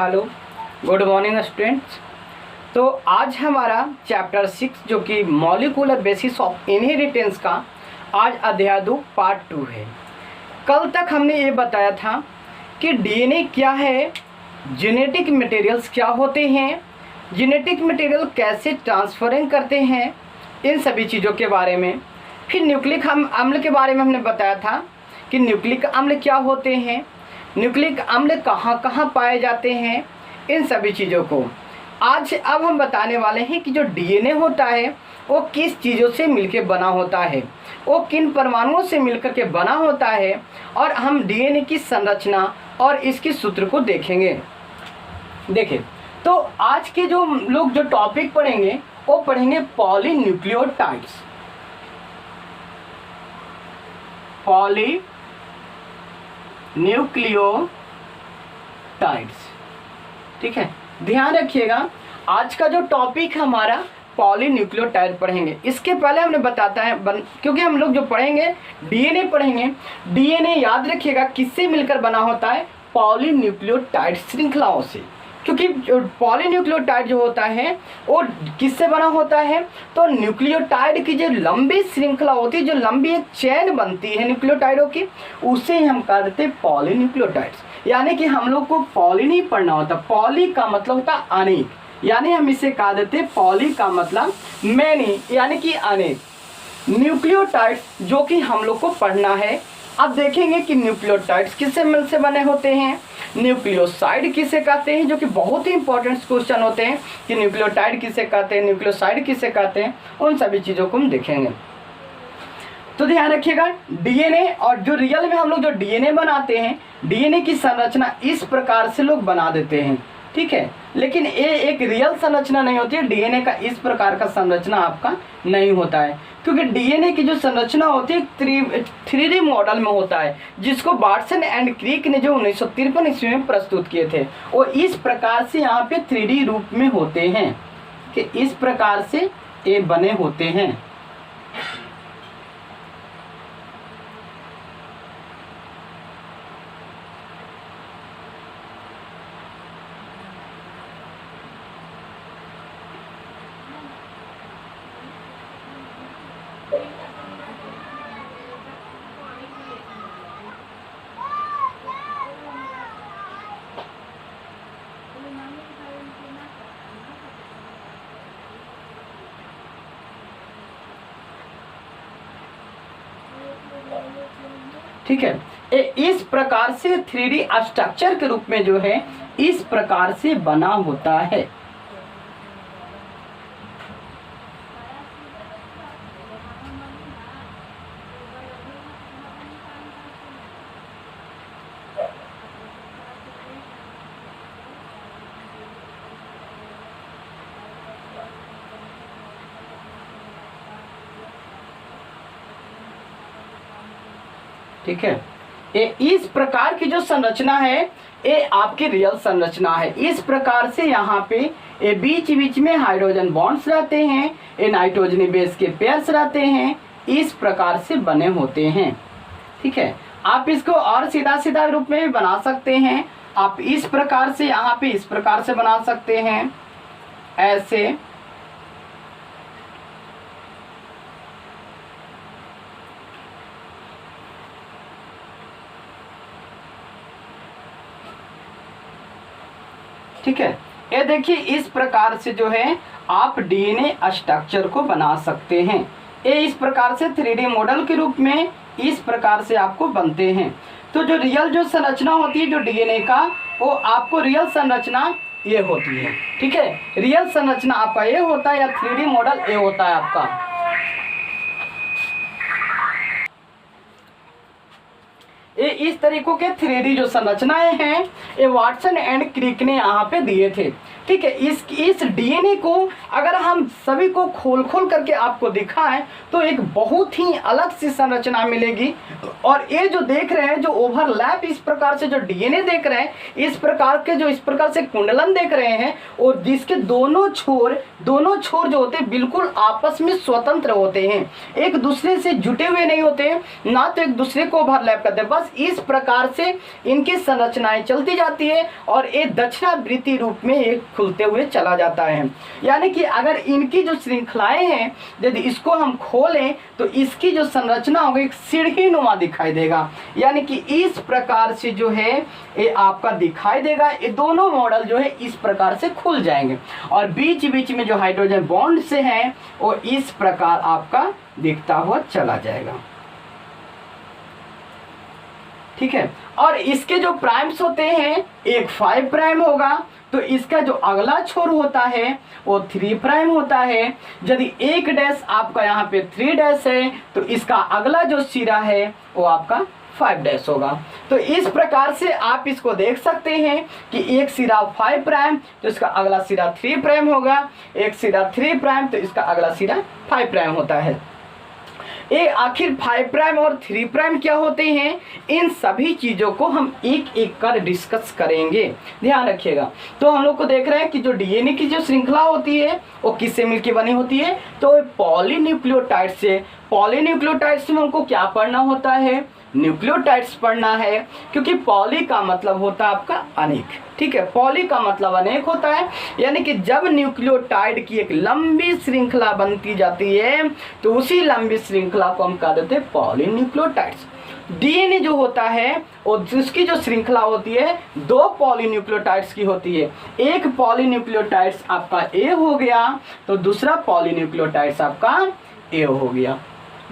Hello, good morning students. तो आज हमारा चैप्टर 6 जो कि मॉलिक्यूलर बेसिस ऑफ इनहेरिटेंस का आज अध्याय 2 पार्ट 2 है। कल तक हमने ये बताया था कि डीएनए क्या है, जेनेटिक मटेरियल्स क्या होते हैं, जेनेटिक मटेरियल कैसे ट्रांसफरिंग करते हैं, इन सभी चीज़ों के बारे में। फिर न्यूक्लिक अम्ल के बारे में हमने बताया था कि न्यूक्लिक अम्ल क्या होते हैं, न्यूक्लिक अम्ल कहाँ कहाँ पाए जाते हैं, इन सभी चीज़ों को आज अब हम बताने वाले हैं कि जो डीएनए होता है वो किस चीज़ों से मिलकर बना होता है, वो किन परमाणुओं से मिलकर के बना होता है, और हम डीएनए की संरचना और इसके सूत्र को देखेंगे। देखिए, तो आज के जो लोग जो टॉपिक पढ़ेंगे वो पढ़ेंगे पॉलीन्यूक्लियोटाइड्स। पॉलीन्यूक्लियोटाइड्स, ठीक है, ध्यान रखिएगा। आज का जो टॉपिक हमारा पॉलीन्यूक्लियोटाइड पढ़ेंगे। इसके पहले हमने बताता है क्योंकि हम लोग जो पढ़ेंगे डीएनए पढ़ेंगे, डीएनए याद रखिएगा किससे मिलकर बना होता है, पॉलीन्यूक्लियोटाइड श्रृंखलाओं से। क्योंकि पॉलीन्यूक्लियोटाइड जो होता है वो किससे बना होता है, तो न्यूक्लियोटाइड की जो लंबी श्रृंखला होती है, जो लंबी एक चेन बनती है न्यूक्लियोटाइडों की, उसे हम कह देते हैं पॉलीन्यूक्लियोटाइड्स। यानी कि हम लोग को पॉली नहीं पढ़ना होता, पॉली का मतलब होता अनेक, यानी हम इसे कह देते हैं पॉली का मतलब मैनी, यानी कि अनेक न्यूक्लियोटाइड्स जो कि हम लोग को पढ़ना है। अब देखेंगे कि न्यूक्लियोटाइड्स किससे मिल से बने होते हैं, न्यूक्लियोसाइड किसे कहते हैं, जो कि बहुत ही इंपॉर्टेंट क्वेश्चन होते हैं कि न्यूक्लियोटाइड किसे कहते हैं, न्यूक्लियोसाइड किसे कहते हैं, उन सभी चीज़ों को हम देखेंगे। तो ध्यान रखिएगा, डीएनए और जो रियल में हम लोग जो डीएनए बनाते हैं, डीएनए की संरचना इस प्रकार से लोग बना देते हैं, ठीक है, लेकिन ये एक रियल संरचना नहीं होती है। डीएनए का इस प्रकार का संरचना आपका नहीं होता है, क्योंकि डीएनए की जो संरचना होती है 3D मॉडल में होता है, जिसको वाटसन एंड क्रिक ने जो 1953 ईस्वी में प्रस्तुत किए थे, वो इस प्रकार से यहाँ पे 3D रूप में होते हैं कि इस प्रकार से ये बने होते हैं। ठीक है, इस प्रकार से 3D स्ट्रक्चर के रूप में जो है इस प्रकार से बना होता है। ठीक है, ये इस प्रकार की जो संरचना है ये आपकी रियल संरचना है। इस प्रकार से यहाँ पे ये बीच बीच में हाइड्रोजन बॉन्ड्स रहते हैं, ये नाइट्रोजनी बेस के पेयर्स रहते हैं, इस प्रकार से बने होते हैं। ठीक है, आप इसको और सीधा सीधा रूप में भी बना सकते हैं। आप इस प्रकार से यहाँ पे इस प्रकार से बना सकते हैं, ऐसे, ठीक है। ये देखिए, इस प्रकार से जो है आप डीएनए स्ट्रक्चर को बना सकते हैं। ये इस प्रकार से 3D मॉडल के रूप में इस प्रकार से आपको बनते हैं। तो जो रियल जो संरचना होती है जो डीएनए का, वो आपको रियल संरचना ये होती है। ठीक है, रियल संरचना आपका ये होता है, या 3D मॉडल ये होता है आपका। ये इस तरीकों के 3D जो संरचनाएं हैं ये वाटसन एंड क्रिक ने यहाँ पे दिए थे। ठीक है, इस डीएनए को अगर हम सभी को खोल खोल करके आपको दिखाएं तो एक बहुत ही अलग सी संरचना मिलेगी। और ये जो देख रहे हैं, जो ओवरलैप इस प्रकार से जो डीएनए देख रहे हैं, इस प्रकार से कुंडलन देख रहे हैं, और जिसके दोनों छोर जो होते हैं बिल्कुल आपस में स्वतंत्र होते हैं, एक दूसरे से जुटे हुए नहीं होते हैं, ना तो एक दूसरे को ओवरलैप करते हैं, बस बस इस प्रकार से इनकी संरचनाएं चलती जाती है और ये दक्षिणावृत्ति रूप में एक खुलते हुए चला जाता है। यानी कि अगर इनकी जो श्रृंखलाएं हैं यदि इसको हम खोलें तो इसकी जो संरचना होगी एक सीढ़ी नुमा दिखाई देगा। यानी कि इस प्रकार से जो है ये आपका दिखाई देगा। ये दोनों मॉडल जो है इस प्रकार से खुल जाएंगे और बीच बीच में जो हाइड्रोजन बॉन्ड से हैं वो इस प्रकार आपका दिखता हुआ चला जाएगा। ठीक है, और इसके जो प्राइम्स होते हैं एक 5 प्राइम होगा, तो इसका जो अगला छोर होता है वो 3 प्राइम होता है। यदि एक डैश आपका यहाँ पे 3 डैश है तो इसका अगला जो सिरा है वो आपका 5 डैश होगा। तो इस प्रकार से आप इसको देख सकते हैं कि एक सिरा 5 प्राइम तो इसका अगला सिरा 3 प्राइम होगा, एक सिरा 3 प्राइम तो इसका अगला सिरा 5 प्राइम होता है। ये आखिर 5 प्राइम और 3 प्राइम क्या होते हैं, इन सभी चीज़ों को हम एक एक कर डिस्कस करेंगे, ध्यान रखिएगा। तो हम लोग को देख रहे हैं कि जो डीएनए की जो श्रृंखला होती है वो किससे मिलकर बनी होती है, तो पॉलीन्यूक्लियोटाइड से। पॉलीन्यूक्लियोटाइड्स में हमको क्या पढ़ना होता है, न्यूक्लियोटाइड्स पढ़ना है, क्योंकि पॉली का मतलब होता है आपका अनेक। ठीक है, पॉली का मतलब अनेक होता है, यानी कि जब न्यूक्लियोटाइड की एक लंबी श्रृंखला बनती जाती है तो उसी लंबी श्रृंखला को हम कह देते हैं पॉलीन्यूक्लियोटाइड्स। डीएनए जो होता है और जिसकी जो श्रृंखला होती है 2 पॉलीन्यूक्लियोटाइड्स की होती है। एक पॉलीन्यूक्लियोटाइड्स आपका ए हो गया तो दूसरा पॉलीन्यूक्लियोटाइड्स आपका ए हो गया।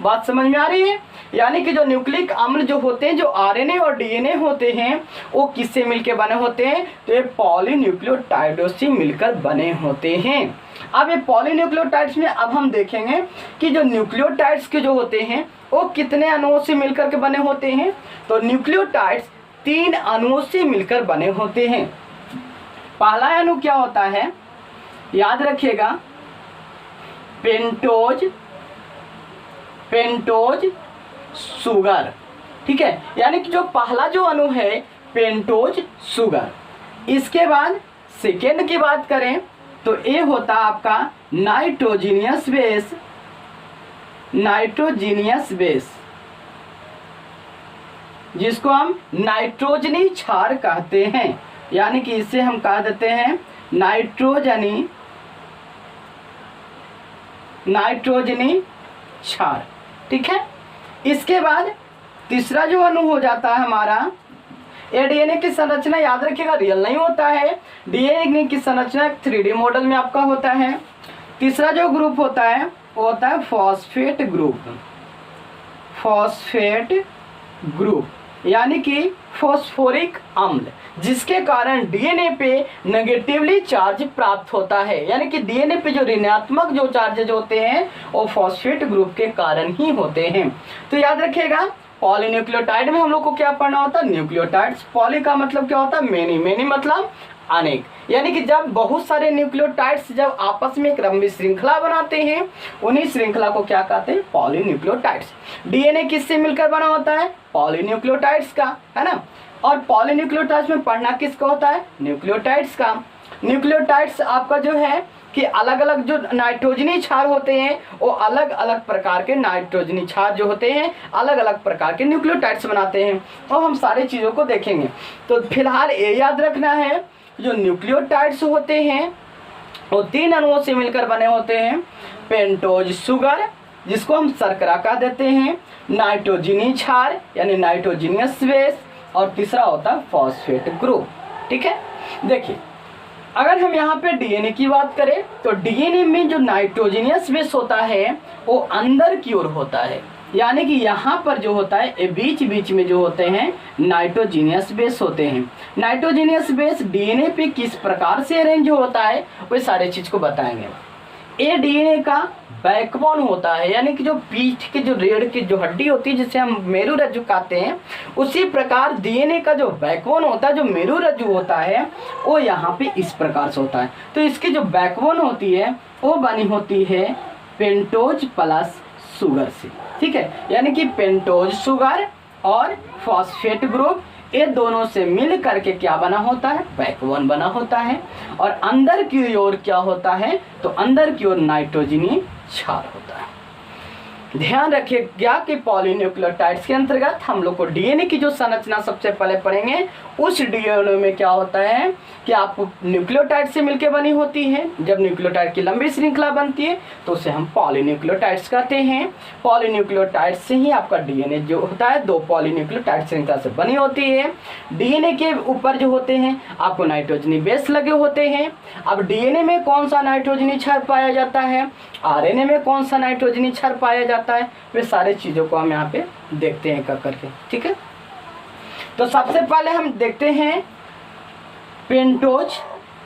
बात समझ में आ रही है। यानी कि जो न्यूक्लिक अम्ल जो होते हैं, जो आरएनए और डीएनए होते हैं वो किससे मिलकर बने होते हैं, तो ये पॉलीन्यूक्लियोटाइडों से मिलकर बने होते हैं। अब ये पॉलीन्यूक्लियोटाइड्स में अब हम देखेंगे कि जो न्यूक्लियोटाइड्स के जो होते हैं वो कितने अणुओं से मिलकर के बने होते हैं, तो न्यूक्लियोटाइड्स 3 अणुओं से मिलकर बने होते हैं। पहला अणु क्या होता है, याद रखिएगा, पेंटोज सुगर। ठीक है, यानी कि जो पहला जो अणु है पेंटोज सुगर। इसके बाद सेकेंड की बात करें तो ये होता आपका नाइट्रोजीनियस बेस, जिसको हम नाइट्रोजनी क्षार कहते हैं। यानी कि इसे हम कह देते हैं नाइट्रोजनी क्षार। ठीक है, इसके बाद तीसरा जो अणु हो जाता है हमारा, ये डीएनए की संरचना याद रखिएगा रियल नहीं होता है। डीएनए की संरचना 3D मॉडल में आपका होता है। तीसरा जो ग्रुप होता है वो होता है फॉस्फेट ग्रुप, यानी कि फॉस्फोरिक अम्ल, जिसके कारण डीएनए पे नेगेटिवली चार्ज प्राप्त होता है। यानी कि डीएनए पे जो ऋणात्मक जो चार्जेज होते हैं वो फॉस्फेट ग्रुप के कारण ही होते हैं। तो याद रखिएगा पॉलीन्यूक्लियोटाइड में हम लोग को क्या पढ़ना होता है, न्यूक्लियोटाइड्स। पॉली का मतलब क्या होता है, मेनी मतलब अनेक। यानी कि जब बहुत सारे न्यूक्लियोटाइड्स जब आपस में एक लंबी श्रृंखला बनाते हैं उन्हीं श्रृंखला को क्या कहते हैं, पॉलीन्यूक्लियोटाइड्स। डीएनए किससे मिलकर बना होता है, पॉलीन्यूक्लियोटाइड्स का, है ना। और पॉलीन्यूक्लियोटाइड्स में पढ़ना किसका होता है, न्यूक्लियोटाइड्स का। न्यूक्लियोटाइड्स आपका जो है कि अलग अलग जो नाइट्रोजनी क्षार होते हैं वो अलग अलग प्रकार के नाइट्रोजनी क्षार जो होते हैं अलग अलग प्रकार के न्यूक्लियोटाइड्स बनाते हैं, और हम सारी चीज़ों को देखेंगे। तो फिलहाल ये याद रखना है जो न्यूक्लियोटाइड्स होते हैं वो 3 अणुओं से मिलकर बने होते हैं। पेंटोज सुगर, जिसको हम शर्करा कह देते हैं, नाइट्रोजनी क्षार यानी नाइट्रोजीनियस बेस, और तीसरा होता है फॉस्फेट ग्रुप। ठीक है, देखिए अगर हम यहाँ पे डीएनए की बात करें तो डीएनए में जो नाइट्रोजीनियस बेस होता है वो अंदर की ओर होता है। यानी कि यहाँ पर जो होता है बीच बीच में जो होते हैं नाइट्रोजीनियस बेस होते हैं। नाइट्रोजीनियस बेस डीएनए पे किस प्रकार से अरेंज होता है वो सारे चीज़ को बताएंगे। ये डीएनए का बैकबोन होता है, यानी कि जो पीठ के जो रीढ़ की जो हड्डी होती है जिसे हम मेरुरज्जु कहते हैं, उसी प्रकार डीएनए का जो बैकबोन होता है, जो मेरुरज्जु होता है, वो यहाँ पे इस प्रकार से होता है। तो इसकी जो बैकबोन होती है वो बनी होती है पेंटोज प्लस शुगर से। ठीक है, यानी कि पेंटोज शुगर और फॉस्फेट ग्रुप ये दोनों से मिल करके क्या बना होता है, बैकबोन बना होता है। और अंदर की ओर क्या होता है, तो अंदर की ओर नाइट्रोजनी क्षार होता है। ध्यान रखिए क्या कि पॉलीन्यूक्लियोटाइड्स के अंतर्गत हम लोग को डीएनए की जो संरचना सबसे पहले पढ़ेंगे, उस डीएनए में क्या होता है कि आपको न्यूक्लियोटाइड से मिलकर बनी होती है। जब न्यूक्लियोटाइड की लंबी श्रृंखला बनती है तो उसे हम पॉलीन्यूक्लियोटाइड्स कहते हैं। पॉलीन्यूक्लियोटाइड से ही आपका डीएनए जो होता है 2 पॉलीन्यूक्लियोटाइड श्रृंखला से बनी होती है। डीएनए के ऊपर जो होते हैं आपको नाइट्रोजनी बेस लगे होते हैं। अब डीएनए में कौन सा नाइट्रोजनी क्षार पाया जाता है, आरएनए में कौन सा नाइट्रोजनी क्षार पाया जाता है, वे सारी चीज़ों को हम यहाँ पे देखते हैं कर करके। ठीक है, तो सबसे पहले हम देखते हैं पेंटोज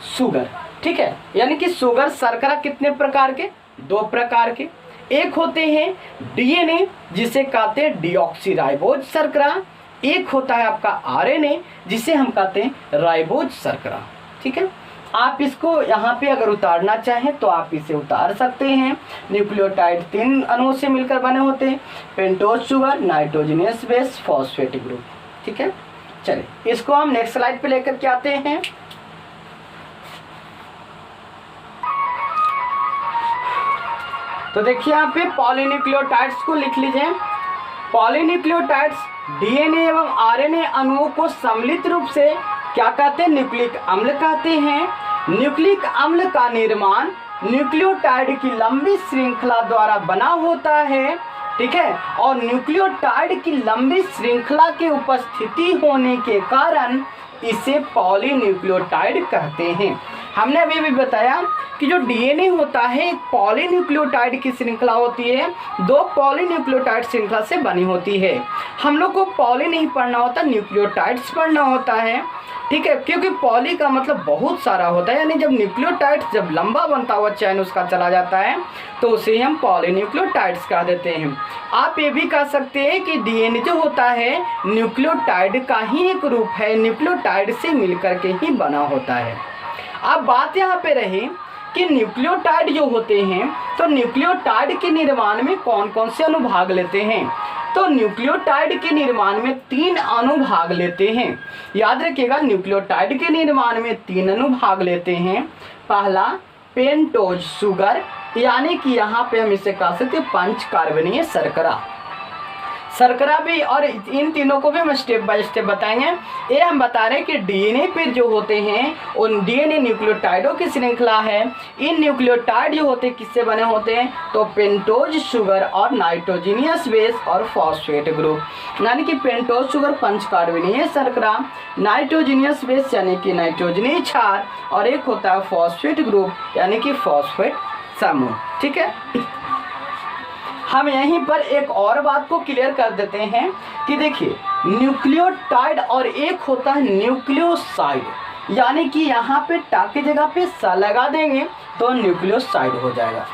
शुगर। ठीक है, यानी कि शुगर शर्करा कितने प्रकार के, 2 प्रकार के। एक होते हैं डीएनए जिसे कहते हैं डीऑक्सीराइबोज शर्करा, एक होता है आपका आरएनए जिसे हम कहते हैं राइबोज शर्करा। ठीक है, आप इसको यहाँ पे अगर उतारना चाहें तो आप इसे उतार सकते हैं। न्यूक्लियोटाइड 3 अणुओं से मिलकर बने होते हैं, pentose sugar, nitrogenous base, phosphate group. ठीक है, चलिए इसको हम नेक्स्ट स्लाइड पे लेकर के आते हैं। तो देखिए यहाँ पे पॉलीन्यूक्लियोटाइड्स को लिख लीजिए। पॉलीन्यूक्लियोटाइड्स डीएनए एवं आरएनए अणुओं को सम्मिलित रूप से क्या कहते हैं, न्यूक्लिक अम्ल कहते हैं। न्यूक्लिक अम्ल का निर्माण न्यूक्लियोटाइड की लंबी श्रृंखला द्वारा बना होता है। ठीक है, और न्यूक्लियोटाइड की लंबी श्रृंखला की उपस्थिति होने के कारण इसे पॉलीन्यूक्लियोटाइड कहते हैं। हमने अभी भी बताया कि जो डीएनए होता है एक पॉलीन्यूक्लियोटाइड की श्रृंखला होती है, 2 पॉलीन्यूक्लियोटाइड श्रृंखला से बनी होती है। हम लोग को पॉली नहीं पढ़ना होता, न्यूक्लियोटाइड्स पढ़ना होता है। ठीक है, क्योंकि पॉली का मतलब बहुत सारा होता है, यानी जब न्यूक्लियोटाइड्स जब लंबा बनता हुआ चैन उसका चला जाता है तो उसे हम पॉलीन्यूक्लियोटाइड्स कह देते हैं। आप ये भी कह सकते हैं कि डीएनए जो होता है न्यूक्लियोटाइड का ही एक रूप है, न्यूक्लियोटाइड से मिलकर के ही बना होता है। अब बात यहाँ पे रही कि न्यूक्लियोटाइड जो होते हैं तो न्यूक्लियोटाइड के निर्माण में कौन कौन से अणु भाग लेते हैं, तो न्यूक्लियोटाइड के निर्माण में 3 अणु भाग लेते हैं। याद रखिएगा, न्यूक्लियोटाइड के निर्माण में 3 अणु भाग लेते हैं। पहला पेंटोज शुगर, यानी कि यहाँ पे हम इसे कह सकते हैं 5 कार्बनीय शर्करा। शर्करा भी, और इन तीनों को भी हम स्टेप बाय स्टेप बताएंगे। ये हम बता रहे हैं कि डीएनए पे जो होते हैं उन डीएनए न्यूक्लियोटाइडों की श्रृंखला है। इन न्यूक्लियोटाइड जो होते हैं किससे बने होते हैं, तो पेंटोज शुगर और नाइट्रोजनियस बेस और फॉस्फेट ग्रुप। यानी कि पेंटोज शुगर 5 कार्बनीय शर्करा, नाइट्रोजनियस बेस यानी कि नाइट्रोजनी क्षार, और एक होता है फॉस्फेट ग्रुप यानी कि फॉस्फेट समूह। ठीक है, हम यहीं पर एक और बात को क्लियर कर देते हैं कि देखिए न्यूक्लियोटाइड और एक होता है न्यूक्लियोसाइड, यानी कि यहाँ पे टा की जगह पे सा लगा देंगे तो न्यूक्लियोसाइड हो जाएगा।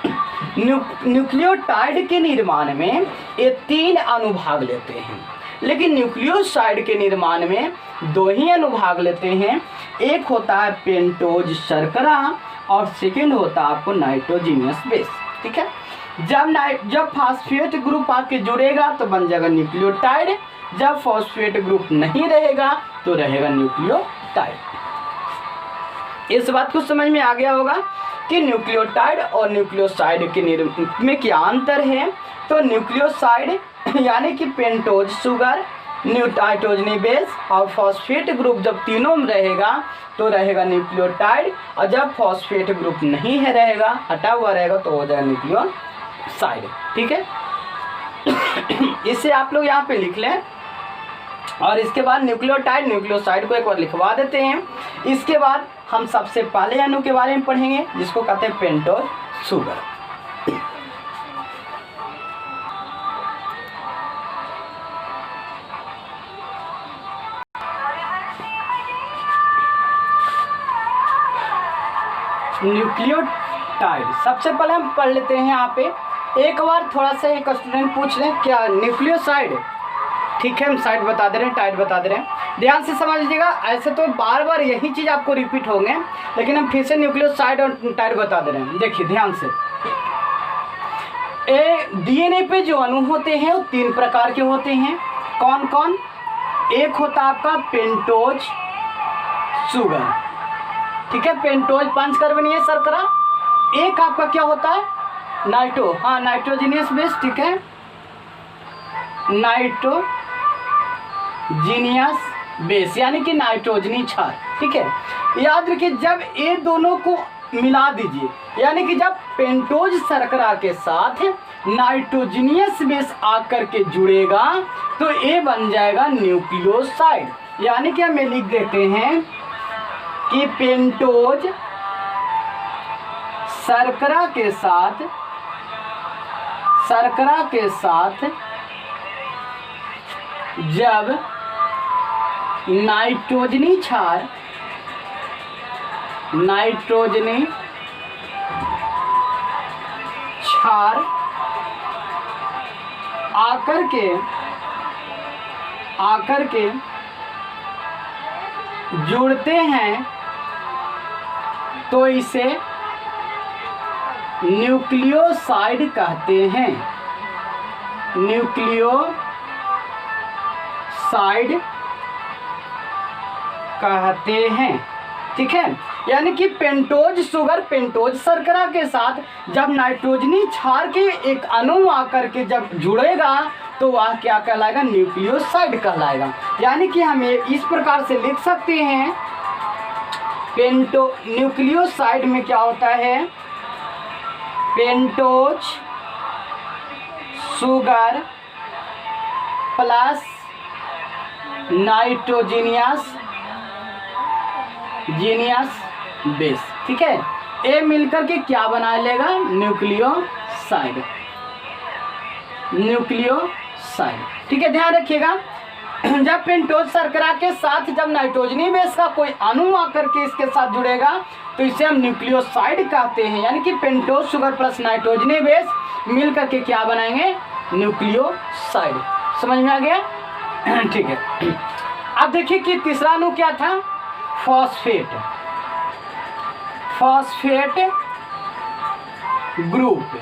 न्यूक्लियोटाइड के निर्माण में ये 3 अणु भाग लेते हैं, लेकिन न्यूक्लियोसाइड के निर्माण में 2 ही अणु भाग लेते हैं। एक होता है पेंटोज शर्करा और सेकेंड होता है आपको नाइट्रोजनियस बेस। ठीक है, जब फॉस्फेट ग्रुप आके जुड़ेगा तो बन जाएगा न्यूक्लियोटाइड, जब फॉस्फेट ग्रुप नहीं रहेगा तो रहेगा न्यूक्लियोटाइड। इस बात को समझ में आ गया होगा कि न्यूक्लियोटाइड और न्यूक्लियोसाइड के में क्या अंतर है। तो न्यूक्लियोसाइड यानी कि पेंटोज शुगर, नाइट्रोजनी बेस और फॉस्फेट ग्रुप जब तीनों में रहेगा तो रहेगा न्यूक्लियोटाइड, और जब फॉस्फेट ग्रुप नहीं है रहेगा, हटा हुआ रहेगा, तो हो जाएगा न्यूक्लियोसाइड। ठीक है, इसे आप लोग यहाँ पे लिख लें, और इसके बाद न्यूक्लियोटाइड न्यूक्लियोसाइड को एक बार लिखवा देते हैं। इसके बाद हम सबसे पहले अणु के बारे में पढ़ेंगे जिसको कहते हैं पेंटोज शुगर। न्यूक्लियोटाइड सबसे पहले हम पढ़ लेते हैं। यहाँ पे एक बार थोड़ा सा एक स्टूडेंट पूछ लें क्या न्यूक्लियोसाइड, ठीक है हम साइड बता दे रहे हैं, टाइड बता दे रहे हैं, ध्यान से समझ लीजिएगा। ऐसे तो बार बार यही चीज़ आपको रिपीट होंगे, लेकिन हम फिर से न्यूक्लियोसाइड और टाइड बता दे रहे हैं। देखिए ध्यान से, डीएनए पे जो अणु होते हैं वो 3 प्रकार के होते हैं। कौन कौन, एक होता है आपका पेंटोज शुगर, ठीक है, पेंटोज 5 कार्बनीय शर्करा। एक आपका क्या होता है नाइट्रोजनियस बेस, ठीक है, नाइट्रोजीनियस बेस यानी कि नाइट्रोजनी क्षार। ठीक है, याद रखिए जब ये दोनों को मिला दीजिए यानी कि जब पेंटोज शर्करा के साथ नाइट्रोजीनियस बेस आकर के जुड़ेगा तो ये बन जाएगा न्यूक्लियोसाइड। यानी कि हम ये लिख देते हैं कि पेंटोज शर्करा के साथ जब नाइट्रोजनी क्षार आकर के जुड़ते हैं तो इसे न्यूक्लियोसाइड कहते हैं। ठीक है, यानी कि पेंटोज शर्करा के साथ जब नाइट्रोजनी क्षार के एक अणु आकर के जब जुड़ेगा तो वह क्या कहलाएगा, न्यूक्लियोसाइड कहलाएगा। यानी कि हम इस प्रकार से लिख सकते हैं न्यूक्लियोसाइड में क्या होता है, pentose sugar plus nitrogenous base. ठीक है, ये मिलकर के क्या बना लेगा, न्यूक्लियोसाइड। ठीक है, ध्यान रखिएगा जब पेंटोज शर्करा के साथ जब नाइट्रोजनी बेस का कोई अणु आकर के इसके साथ जुड़ेगा तो इसे हम न्यूक्लियोसाइड कहते हैं। यानी कि पेंटोज शुगर प्लस नाइट्रोजनी बेस मिल करके क्या बनाएंगे, न्यूक्लियोसाइड। समझ में आ गया? ठीक है, अब देखिए कि तीसरा अणु क्या था, फॉस्फेट ग्रुप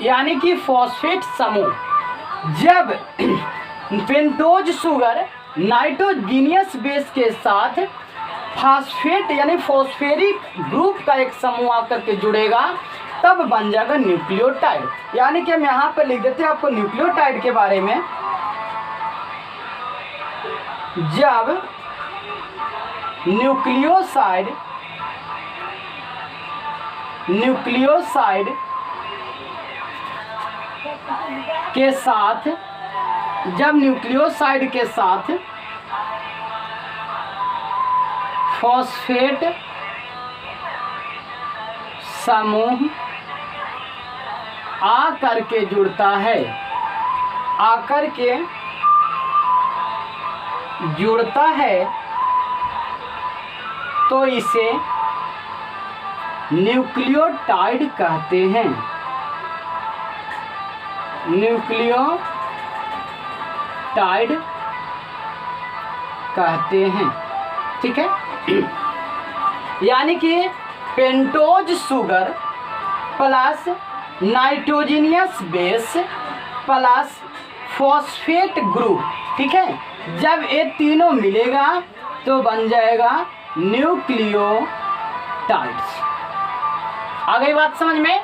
यानी कि फॉस्फेट समूह। जब पेंटोज शुगर नाइट्रोजीनियस बेस के साथ फॉस्फेट यानी फॉस्फेरिक ग्रुप का एक समूह आकर के जुड़ेगा तब बन जाएगा न्यूक्लियोटाइड। यानी कि हम यहाँ पर लिख देते हैं आपको न्यूक्लियोटाइड के बारे में। जब न्यूक्लियोसाइड के साथ फॉस्फेट समूह आकर के जुड़ता है तो इसे न्यूक्लियोटाइड कहते हैं। ठीक है, यानी कि pentose sugar plus nitrogenous base plus phosphate group. ठीक है, जब ये तीनों मिलेगा तो बन जाएगा न्यूक्लियोटाइड्स। आ गई बात समझ में?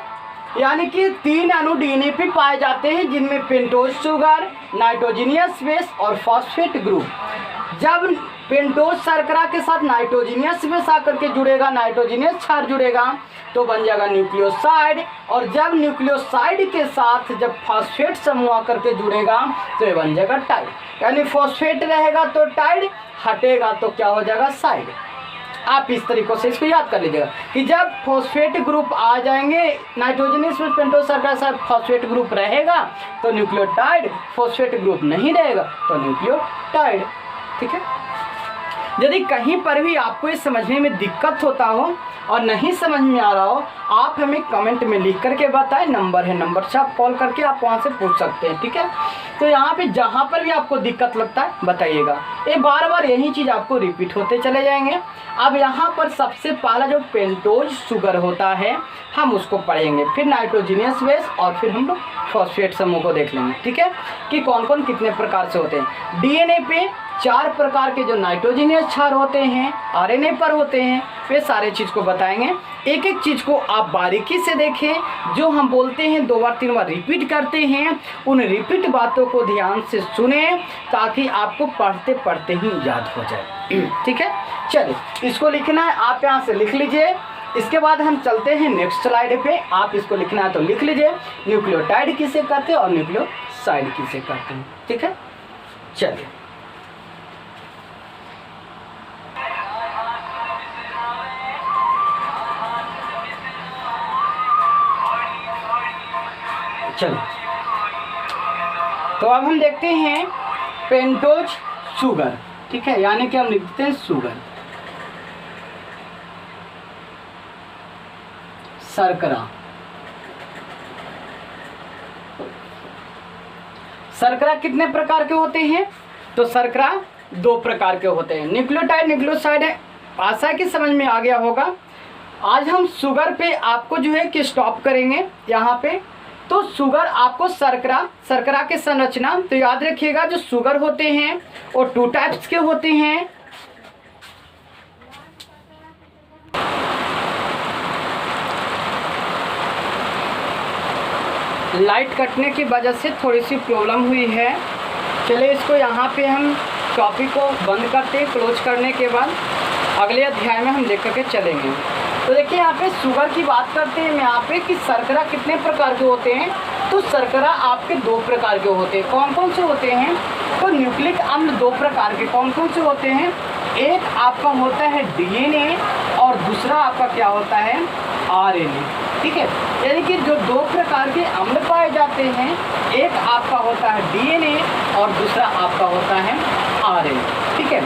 यानी कि 3 अणु डीएनए पे पाए जाते हैं जिनमें पेंटोज शुगर, नाइट्रोजीनियस बेस और फॉस्फेट ग्रुप। जब पेंटोज शर्करा के साथ नाइट्रोजीनियस बेस आकर के जुड़ेगा, नाइट्रोजीनियस क्षार जुड़ेगा तो बन जाएगा न्यूक्लियोसाइड। और जब न्यूक्लियोसाइड के साथ जब फॉस्फेट समूह आकर के जुड़ेगा तो ये बन जाएगा टाइड। यानी फॉस्फेट रहेगा तो टाइड, हटेगा तो क्या हो जाएगा, साइड। आप इस तरीक़ों से इसको याद कर लीजिएगा कि जब फॉस्फेट ग्रुप आ जाएंगे, नाइट्रोजनस में पेंटोज शर्करा के साथ फॉस्फेट ग्रुप रहेगा तो न्यूक्लियोटाइड, फॉस्फेट ग्रुप नहीं रहेगा तो न्यूक्लियोटाइड। ठीक है, यदि कहीं पर भी आपको ये समझने में दिक्कत होता हो और नहीं समझ में आ रहा हो, आप हमें कमेंट में लिख करके बताएं। नंबर है, नंबर से आप कॉल करके आप वहाँ से पूछ सकते हैं। ठीक है, तो यहाँ पे जहाँ पर भी आपको दिक्कत लगता है बताइएगा। ये बार बार यही चीज़ आपको रिपीट होते चले जाएंगे। अब यहाँ पर सबसे पहला जो पेंटोज शुगर होता है हम उसको पढ़ेंगे, फिर नाइट्रोजीनियस बेस और फिर हम लोग फॉस्फेट समूह को देख लेंगे। ठीक है, कि कौन कौन कितने प्रकार से होते हैं। डीएनए पे 4 प्रकार के जो नाइट्रोजनियस क्षार होते हैं आरएनए पर होते हैं, वे सारे चीज़ को बताएंगे। एक एक चीज़ को आप बारीकी से देखें, जो हम बोलते हैं 2 बार 3 बार रिपीट करते हैं, उन रिपीट बातों को ध्यान से सुने ताकि आपको पढ़ते पढ़ते ही याद हो जाए। ठीक है, चलिए इसको लिखना है, आप यहाँ से लिख लीजिए। इसके बाद हम चलते हैं नेक्स्ट स्लाइड पे। आप इसको लिखना है तो लिख लीजिए, न्यूक्लियोटाइड किसे कहते हैं और न्यूक्लियोसाइड किसे कहते हैं। ठीक है, चलिए चलो, तो अब हम देखते हैं पेंटोज शुगर। ठीक है, यानी कि हम लिखते हैं शुगर, शर्करा। शर्करा कितने प्रकार के होते हैं? तो शर्करा 2 प्रकार के होते हैं, न्यूक्लियोटाइड न्यूक्लियोसाइड है। आशा की समझ में आ गया होगा। आज हम शुगर पे आपको जो है कि स्टॉप करेंगे यहाँ पे। तो शुगर आपको शर्करा के संरचना तो याद रखिएगा, जो शुगर होते हैं वो 2 टाइप्स के होते हैं। लाइट कटने की वजह से थोड़ी सी प्रॉब्लम हुई है। चलिए इसको यहाँ पे हम टॉपिक को बंद करते हैं। क्लोज करने के बाद अगले अध्याय में हम लेकर के चलेंगे। तो देखिए यहाँ पे शुगर की बात करते हैं यहाँ पे कि शर्करा कितने प्रकार के होते हैं। तो शर्करा आपके 2 प्रकार के होते हैं। कौन कौन से होते हैं? तो न्यूक्लिक अम्ल 2 प्रकार के कौन कौन से होते हैं? एक आपका होता है डीएनए और दूसरा आपका क्या होता है? आरएनए। ठीक है, यानी कि जो 2 प्रकार के अम्ल पाए जाते हैं, एक आपका होता है डीएनए और दूसरा आपका होता है आरएनए। ठीक है,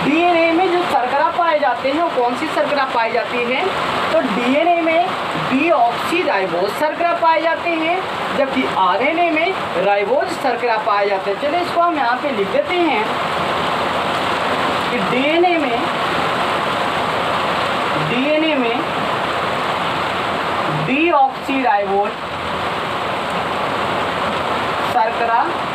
डीएनए में जो शर्करा पाए जाते हैं वो कौन सी शर्करा पाई जाती है? तो डीएनए में डीऑक्सीराइबोज शर्करा पाए जाते हैं, जबकि आरएनए में राइबोज शर्करा पाए जाते हैं। चलिए इसको हम यहाँ पे लिख देते हैं कि डीएनए में डीऑक्सीराइबोज शर्करा पाए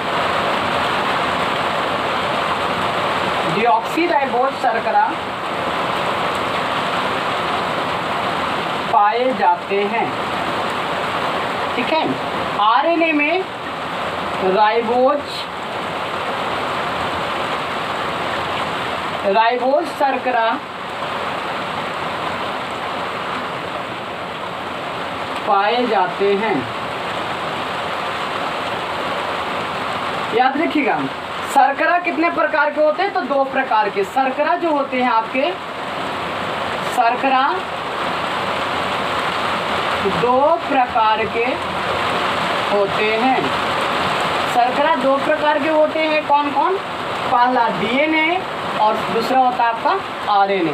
जाते हैं। ठीक है, आरएनए में राइबोज शर्करा पाए जाते हैं। याद रखिएगा, शर्करा कितने प्रकार के होते हैं? तो 2 प्रकार के शर्करा जो होते हैं आपके, शर्करा 2 प्रकार के होते हैं। शर्करा 2 प्रकार के होते हैं। कौन कौन? पहला डीएनए और दूसरा होता है आपका आरएनए।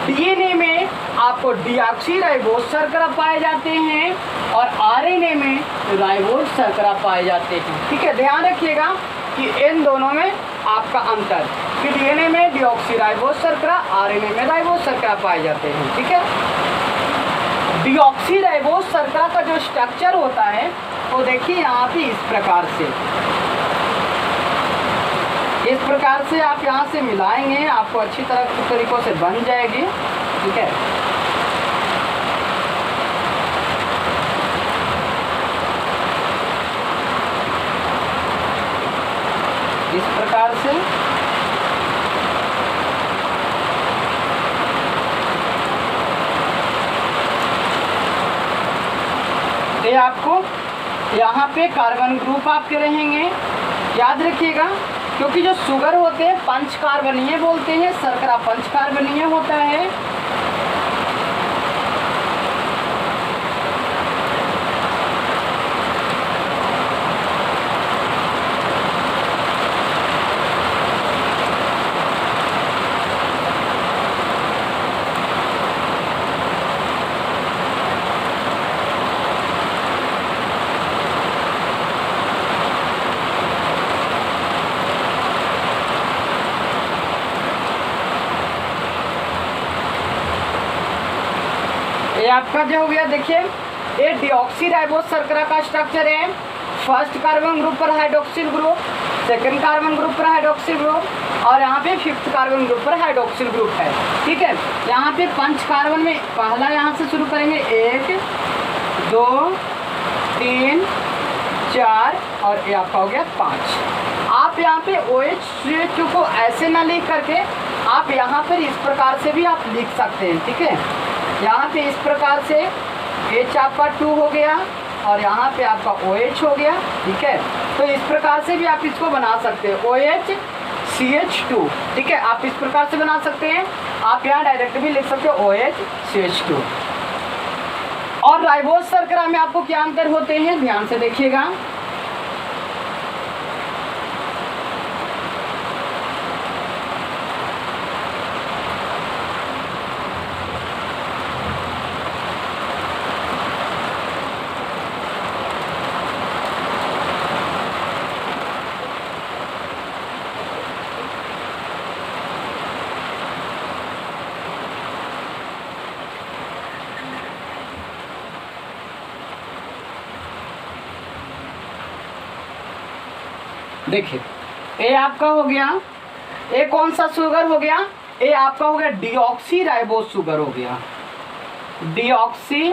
डीएनए में आपको डीऑक्सीराइबोज शर्करा पाए जाते हैं और आरएनए में राइबोज शर्करा पाए जाते हैं। ठीक है, ध्यान रखिएगा कि इन दोनों में आपका अंतर, कि डीएनए में डीऑक्सीराइबोज शर्करा, आरएनए में राइबोज शर्करा पाए जाते हैं। ठीक है, डीऑक्सीराइबोज शर्करा का जो स्ट्रक्चर होता है वो देखिए यहाँ पे इस प्रकार से आप यहाँ से मिलाएंगे, आपको अच्छी तरह तरीकों से बन जाएगी। ठीक है, इस प्रकार से ये आपको यहाँ पे कार्बन ग्रुप आपके रहेंगे। याद रखिएगा, क्योंकि जो शुगर होते हैं 5 कार्बनीय बोलते हैं, शर्करा 5 कार्बनीय होता है। ये आपका जो हो गया, देखिए ये डीऑक्सीराइबोज शर्करा का स्ट्रक्चर है। फर्स्ट कार्बन ग्रुप पर hydroxyl group, second carbon group पर हाइड्रोक्सिल ग्रुप, और यहाँ पे 5th कार्बन ग्रुप पर हाइड्रोक्सिल ग्रुप है। ठीक है, यहाँ पे 5 कार्बन में पहला यहाँ से शुरू करेंगे, 1 2 3 4 और ये आपका हो गया 5। आप यहाँ पे OH को ऐसे ना लिख करके आप यहाँ पर इस प्रकार से भी आप लिख सकते हैं। ठीक है, यहाँ पे इस प्रकार से H आपका 2 हो गया और यहाँ पे आपका OH हो गया। ठीक है, तो इस प्रकार से भी आप इसको बना सकते हैं, OH CH2। ठीक है, आप इस प्रकार से बना सकते हैं। आप यहाँ डायरेक्ट भी लिख सकते हो OH CH2। और राइबोज शर्करा में आपको क्या अंतर होते हैं, ध्यान से देखिएगा। देखिए, ये आपका हो गया, ये कौन सा शुगर हो गया, ये आपका हो गया डीऑक्सी राइबोज शुगर हो गया, डीऑक्सी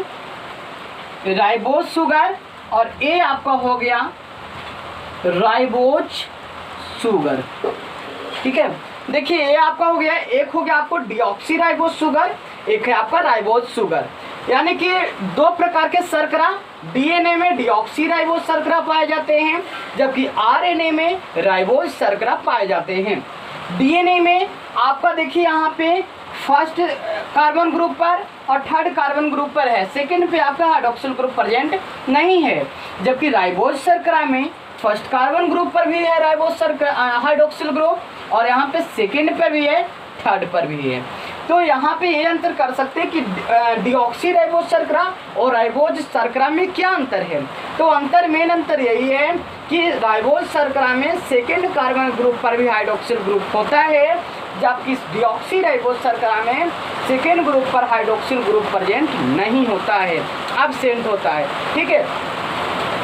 राइबोज शुगर। और ये आपका हो गया राइबोज शुगर। ठीक है, देखिए ये आपका हो गया, एक हो गया आपको डीऑक्सी राइबोज शुगर, एक है आपका राइबोज शुगर। यानी कि 2 प्रकार के शर्करा, डीएनए में डीऑक्सी राइबोज शर्करा पाए जाते हैं, जबकि आरएनए में राइबोज शर्करा पाए जाते हैं। डीएनए में आपका देखिए यहाँ पे फर्स्ट कार्बन ग्रुप पर और 3rd कार्बन ग्रुप पर है, सेकंड पे आपका हाइड्रोक्सिल ग्रुप प्रेजेंट नहीं है। जबकि राइबोज शर्करा में फर्स्ट कार्बन ग्रुप पर भी है राइबोज शर्करा हाइड्रोक्सिल ग्रुप, और यहाँ पे सेकंड पर भी है, 3rd पर भी है। तो यहाँ पे ये अंतर कर सकते हैं कि डीऑक्सी राइबोज शर्करा और राइबोज शर्करा में क्या अंतर है। तो अंतर, मेन अंतर यही है कि राइबोज शर्करा में सेकंड कार्बन ग्रुप पर भी हाइड्रोक्सिल ग्रुप होता है, जबकि डीऑक्सी राइबोज शर्करा में सेकंड ग्रुप पर हाइड्रोक्सिल ग्रुप प्रेजेंट नहीं होता है, एब्सेंट होता है। ठीक है,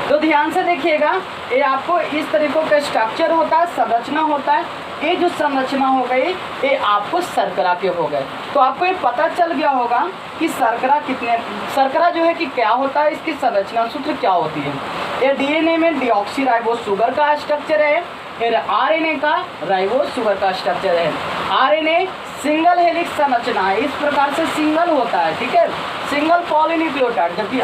तो ध्यान से देखिएगा, ये आपको इस तरीकों का स्ट्रक्चर होता है, संरचना होता है। ये जो संरचना हो गई ये आपको शर्करा के हो गए। तो आपको ये पता चल गया होगा कि शर्करा जो है कि क्या होता है, इसकी संरचना सूत्र क्या होती है। ये डीएनए में डीऑक्सी राइबोज शुगर का स्ट्रक्चर है, फिर आरएनए का राइबोज शुगर का स्ट्रक्चर है। आरएनए सिंगल हेलिक्स संरचना है, इस प्रकार से सिंगल होता है। ठीक है, सिंगल पॉलीन्यूक्लियोटाइड, जबकि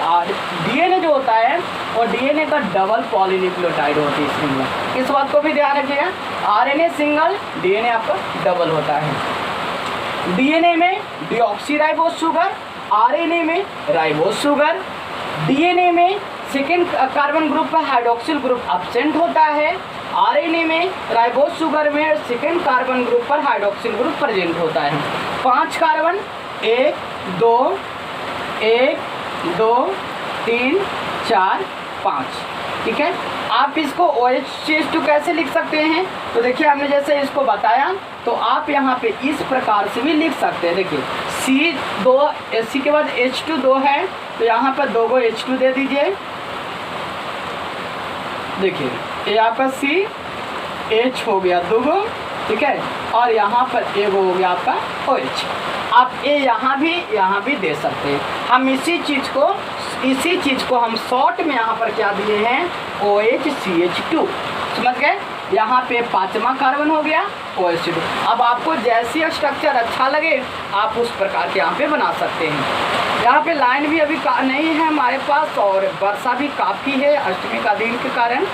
डीएनए जो होता है और डीएनए का डबल पॉलीन्यूक्लियोटाइड होती है सिंगल। इस बात को भी ध्यान रखिएगा, आरएनए सिंगल, डीएनए आपका डबल होता है। डीएनए में डीऑक्सी राइबोज शुगर, आरएनए में राइबोज शुगर। डीएनए में सेकेंड कार्बन ग्रुप पर हाइड्रोक्सिल ग्रुप एब्सेंट होता है, आरएनए में राइबोज शुगर में सेकेंड कार्बन ग्रुप पर हाइड्रोक्सिल ग्रुप प्रेजेंट होता है। 5 कार्बन, 1 2 1 2 3 4 5। ठीक है, आप इसको OH कैसे लिख सकते हैं, तो देखिए हमने जैसे इसको बताया, तो आप यहाँ पे इस प्रकार से भी लिख सकते हैं। देखिए C के बाद H2 2 है, तो यहाँ पर 2 H2 दे दीजिए। देखिए ये आपका CH हो गया 2, ठीक है, और यहाँ पर एक हो गया आपका OH। आप ये यहाँ भी दे सकते हैं। हम इसी चीज़ को हम शॉर्ट में यहाँ पर क्या दिए हैं, OHCH2। समझ गए, यहाँ पे 5वां कार्बन हो गया OH2। अब आपको जैसी स्ट्रक्चर अच्छा लगे आप उस प्रकार के यहाँ पे बना सकते हैं। यहाँ पे लाइन भी अभी नहीं है हमारे पास, और वर्षा भी काफ़ी है अष्टमी का दिन के कारण,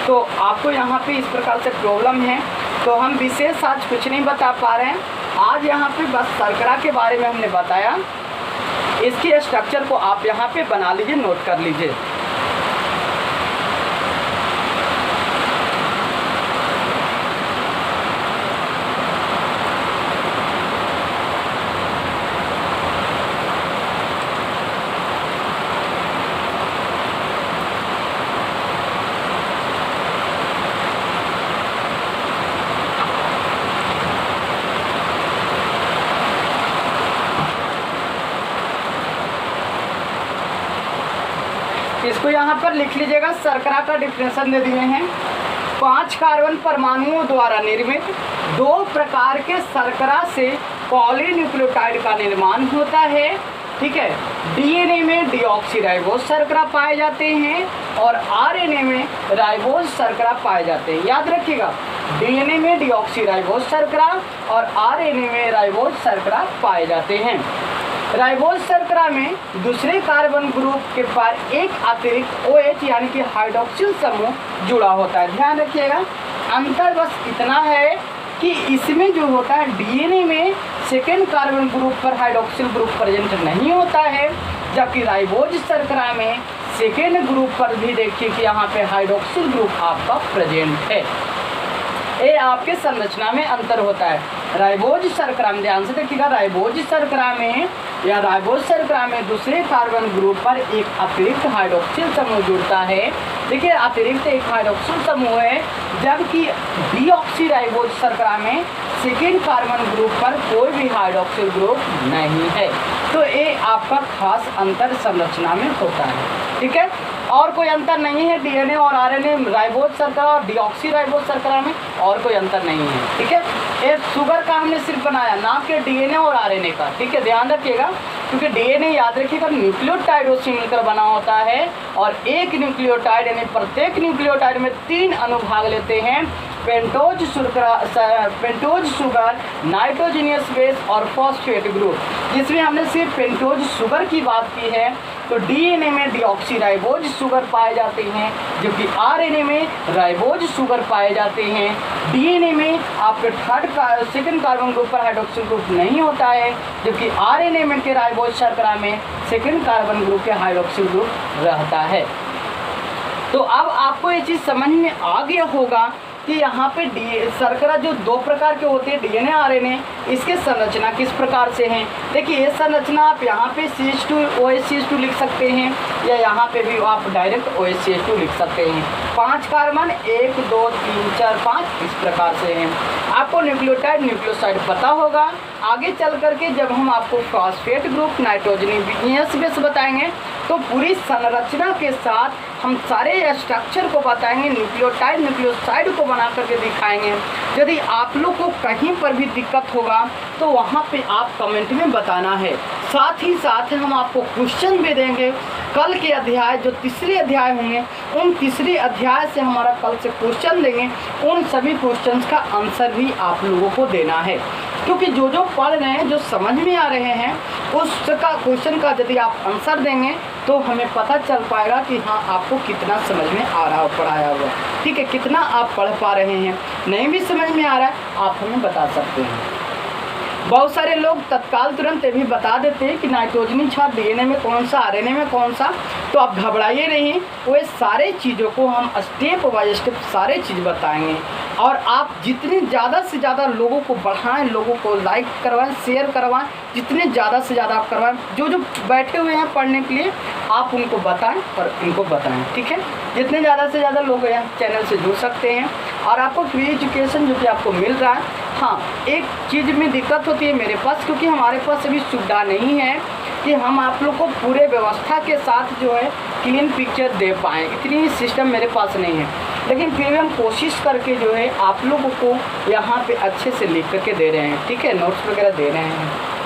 तो आपको यहाँ पे इस प्रकार से प्रॉब्लम है। तो हम विशेष आज कुछ नहीं बता पा रहे हैं। आज यहाँ पे बस शर्करा के बारे में हमने बताया, इसकी स्ट्रक्चर को आप यहाँ पे बना लीजिए, नोट कर लीजिए। इसको यहाँ पर लिख लीजिएगा, शर्करा का डिफिनेशन दे दिए हैं। 5 कार्बन परमाणुओं द्वारा निर्मित 2 प्रकार के शर्करा से पॉलीन्यूक्लियोटाइड का निर्माण होता है। ठीक है, डीएनए में डीऑक्सीराइबोज शर्करा पाए जाते हैं और आरएनए में राइबोज शर्करा पाए जाते हैं। याद रखिएगा, डीएनए में डीऑक्सीराइबोज शर्करा और आरएनए में राइबोज शर्करा पाए जाते हैं। राइबोज शर्करा में दूसरे कार्बन ग्रुप के पार एक अतिरिक्त OH यानी कि हाइड्रोक्सिल समूह जुड़ा होता है। ध्यान रखिएगा, अंतर बस इतना है कि इसमें जो होता है डीएनए में सेकेंड कार्बन ग्रुप पर हाइड्रोक्सिल ग्रुप प्रेजेंट नहीं होता है, जबकि राइबोज शर्करा में सेकेंड ग्रुप पर भी देखिए कि यहाँ पे हाइड्रोक्सिल ग्रुप आपका प्रेजेंट है। ये आपके संरचना में अंतर होता है। राइबोज शर्करा में ध्यान से देखिएगा, राइबोज शर्करा में या राइबोज शर्करा में दूसरे कार्बन ग्रुप पर एक अतिरिक्त हाइड्रोक्सिल समूह जुड़ता है। देखिए, अतिरिक्त एक हाइड्रोक्सिल समूह है, जबकि डीऑक्सीराइबोज शर्करा में सेकेंड कार्बन ग्रुप पर कोई भी हाइड्रोक्सिल ग्रुप नहीं है। तो ये आपका खास अंतर संरचना में होता है। ठीक है, और कोई अंतर नहीं है डीएनए और आरएनए, राइबोज शर्करा और डीऑक्सीराइबोज शर्करा में और कोई अंतर नहीं है। ठीक है, एक शुगर का हमने सिर्फ बनाया, ना कि डीएनए और आरएनए का। ठीक है, ध्यान रखिएगा, क्योंकि डीएनए याद रखिएगा न्यूक्लियोटाइडों से मिलकर बना होता है और एक न्यूक्लियोटाइड यानी प्रत्येक न्यूक्लियोटाइड में 3 अनुभाग लेते हैं, पेंटोज शुगर, नाइट्रोजनियस बेस और फॉस्फेट ग्रुप। जिसमें हमने सिर्फ पेंटोज शुगर की बात की है, तो डीएनए में डीऑक्सीराइबोज शुगर पाए जाते हैं, जबकि आरएनए में राइबोज शुगर पाए जाते हैं। डीएनए में आपके सेकंड कार्बन ग्रुप पर हाइड्रोक्सिल ग्रुप नहीं होता है, जबकि आरएनए में के राइबोज शर्करा में सेकंड कार्बन ग्रुप के हाइड्रोक्सिल ग्रुप रहता है। तो अब आपको ये चीज़ समझ में आ गया होगा कि यहाँ पे शर्करा जो 2 प्रकार के होते हैं, डीएनए आरएनए, इसके संरचना किस प्रकार से हैं। देखिए, ये संरचना आप यहाँ पे CH2OH लिख सकते हैं, या यहाँ पे भी आप डायरेक्ट OH लिख सकते हैं। 5 कार्बन 1 2 3 4 5 इस प्रकार से हैं। आपको न्यूक्लियोटाइड न्यूक्लियोसाइड पता होगा। आगे चल करके जब हम आपको फॉस्फेट ग्रुप, नाइट्रोजनियस बेस बताएंगे, तो पूरी संरचना के साथ हम सारे स्ट्रक्चर को बताएंगे, न्यूक्लियोटाइड न्यूक्लियोसाइड को बना करके दिखाएंगे। यदि आप लोग को कहीं पर भी दिक्कत होगा तो वहाँ पे आप कमेंट में बताना है। साथ ही साथ हम आपको क्वेश्चन भी देंगे। कल के अध्याय जो तीसरे अध्याय होंगे, उन तीसरे अध्याय से हमारा कल से क्वेश्चन देंगे, उन सभी क्वेश्चंस का आंसर भी आप लोगों को देना है। क्योंकि जो पढ़ रहे हैं, जो समझ में आ रहे हैं, उसका क्वेश्चन का यदि आप आंसर देंगे तो हमें पता चल पाएगा कि हाँ आपको कितना समझ में आ रहा हो पढ़ाया हुआ। ठीक है, कितना आप पढ़ पा रहे हैं। नहीं भी समझ में आ रहा है आप हमें बता सकते हैं। बहुत सारे लोग तत्काल तुरंत ये भी बता देते हैं कि नाइट्रोजनी छाप डीएनए में कौन सा, आरएनए में कौन सा। तो आप घबराइए नहीं, वो सारे चीज़ों को हम स्टेप बाय स्टेप सारे चीज़ बताएंगे। और आप जितने ज़्यादा से ज़्यादा लोगों को बढ़ाएं, लोगों को लाइक करवाएं, शेयर करवाएं, जितने ज़्यादा से ज़्यादा आप करवाएं। जो बैठे हुए हैं पढ़ने के लिए आप उनको बताएं और इनको बताएं। ठीक है, जितने ज़्यादा से ज़्यादा लोग यहाँ चैनल से जुड़ सकते हैं और आपको फ्री एजुकेशन जो कि आपको मिल रहा है। हाँ, एक चीज़ में दिक्कत होती है मेरे पास, क्योंकि हमारे पास अभी सुविधा नहीं है कि हम आप लोग को पूरे व्यवस्था के साथ जो है क्लीन पिक्चर दे पाएँ। इतनी सिस्टम मेरे पास नहीं है, लेकिन फिर भी हम कोशिश करके जो है आप लोगों को यहाँ पे अच्छे से लिख करके दे रहे हैं। ठीक है, नोट्स वगैरह दे रहे हैं।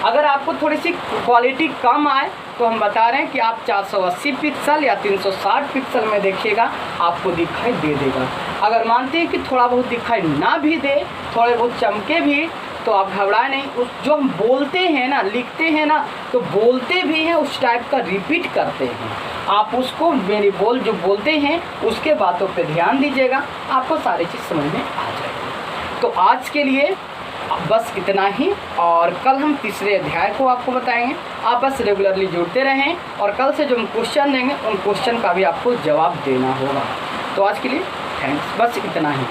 अगर आपको थोड़ी सी क्वालिटी कम आए तो हम बता रहे हैं कि आप 480 पिक्सल या 360 पिक्सल में देखिएगा, आपको दिखाई दे देगा। अगर मानते हैं कि थोड़ा बहुत दिखाई ना भी दे, थोड़े बहुत चमके भी, तो आप घबराए नहीं। उस जो हम बोलते हैं ना, लिखते हैं ना, तो बोलते भी हैं उस टाइप का रिपीट करते हैं। आप उसको मेरी जो बोलते हैं उसके बातों पे ध्यान दीजिएगा, आपको सारी चीज़ समझ में आ जाएगी। तो आज के लिए बस इतना ही, और कल हम तीसरे अध्याय को आपको बताएंगे। आप बस रेगुलरली जुड़ते रहें और कल से जो हम क्वेश्चन देंगे उन क्वेश्चन का भी आपको जवाब देना होगा। तो आज के लिए थैंक्स, बस इतना ही।